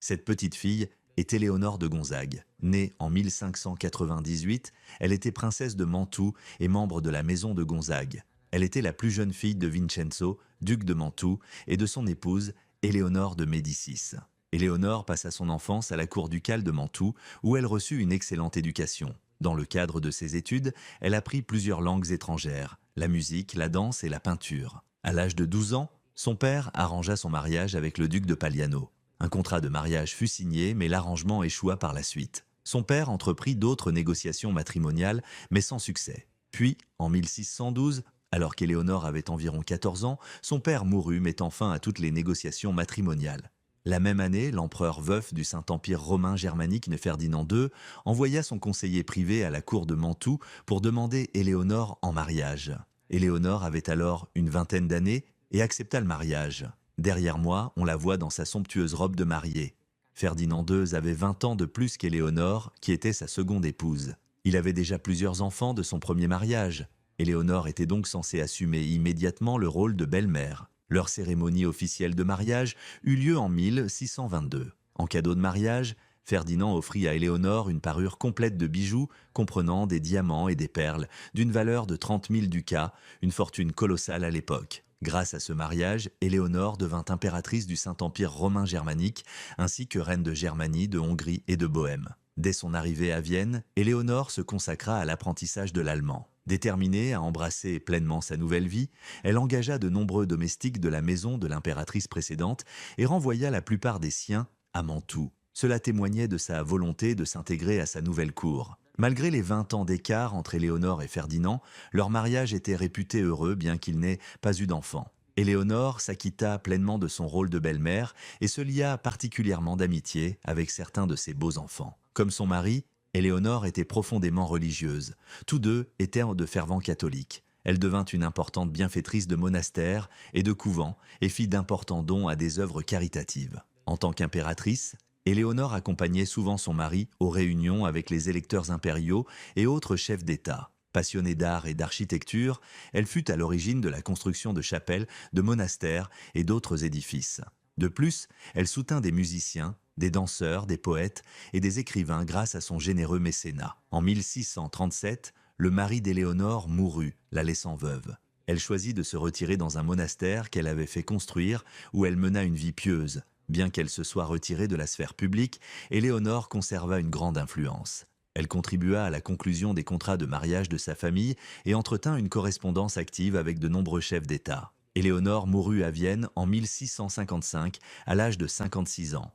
Cette petite fille est Éléonore de Gonzague. Née en 1598, elle était princesse de Mantoue et membre de la maison de Gonzague. Elle était la plus jeune fille de Vincenzo, duc de Mantoue, et de son épouse, Éléonore de Médicis. Éléonore passa son enfance à la cour ducale de Mantoue, où elle reçut une excellente éducation. Dans le cadre de ses études, elle apprit plusieurs langues étrangères, la musique, la danse et la peinture. À l'âge de 12 ans, son père arrangea son mariage avec le duc de Pagliano. Un contrat de mariage fut signé, mais l'arrangement échoua par la suite. Son père entreprit d'autres négociations matrimoniales, mais sans succès. Puis, en 1612, alors qu'Éléonore avait environ 14 ans, son père mourut, mettant fin à toutes les négociations matrimoniales. La même année, l'empereur veuf du Saint-Empire romain germanique Ferdinand II envoya son conseiller privé à la cour de Mantoue pour demander Éléonore en mariage. Éléonore avait alors une vingtaine d'années et accepta le mariage. Derrière moi, on la voit dans sa somptueuse robe de mariée. Ferdinand II avait 20 ans de plus qu'Éléonore, qui était sa seconde épouse. Il avait déjà plusieurs enfants de son premier mariage. Éléonore était donc censée assumer immédiatement le rôle de belle-mère. Leur cérémonie officielle de mariage eut lieu en 1622. En cadeau de mariage, Ferdinand offrit à Éléonore une parure complète de bijoux comprenant des diamants et des perles d'une valeur de 30 000 ducats, une fortune colossale à l'époque. Grâce à ce mariage, Éléonore devint impératrice du Saint-Empire romain germanique ainsi que reine de Germanie, de Hongrie et de Bohême. Dès son arrivée à Vienne, Éléonore se consacra à l'apprentissage de l'allemand. Déterminée à embrasser pleinement sa nouvelle vie, elle engagea de nombreux domestiques de la maison de l'impératrice précédente et renvoya la plupart des siens à Mantoue. Cela témoignait de sa volonté de s'intégrer à sa nouvelle cour. Malgré les 20 ans d'écart entre Éléonore et Ferdinand, leur mariage était réputé heureux bien qu'il n'ait pas eu d'enfant. Éléonore s'acquitta pleinement de son rôle de belle-mère et se lia particulièrement d'amitié avec certains de ses beaux enfants. Comme son mari, Éléonore était profondément religieuse. Tous deux étaient de fervents catholiques. Elle devint une importante bienfaitrice de monastères et de couvents et fit d'importants dons à des œuvres caritatives. En tant qu'impératrice, Éléonore accompagnait souvent son mari aux réunions avec les électeurs impériaux et autres chefs d'État. Passionnée d'art et d'architecture, elle fut à l'origine de la construction de chapelles, de monastères et d'autres édifices. De plus, elle soutint des musiciens, des danseurs, des poètes et des écrivains grâce à son généreux mécénat. En 1637, le mari d'Éléonore mourut, la laissant veuve. Elle choisit de se retirer dans un monastère qu'elle avait fait construire, où elle mena une vie pieuse. Bien qu'elle se soit retirée de la sphère publique, Éléonore conserva une grande influence. Elle contribua à la conclusion des contrats de mariage de sa famille et entretint une correspondance active avec de nombreux chefs d'État. Éléonore mourut à Vienne en 1655, à l'âge de 56 ans.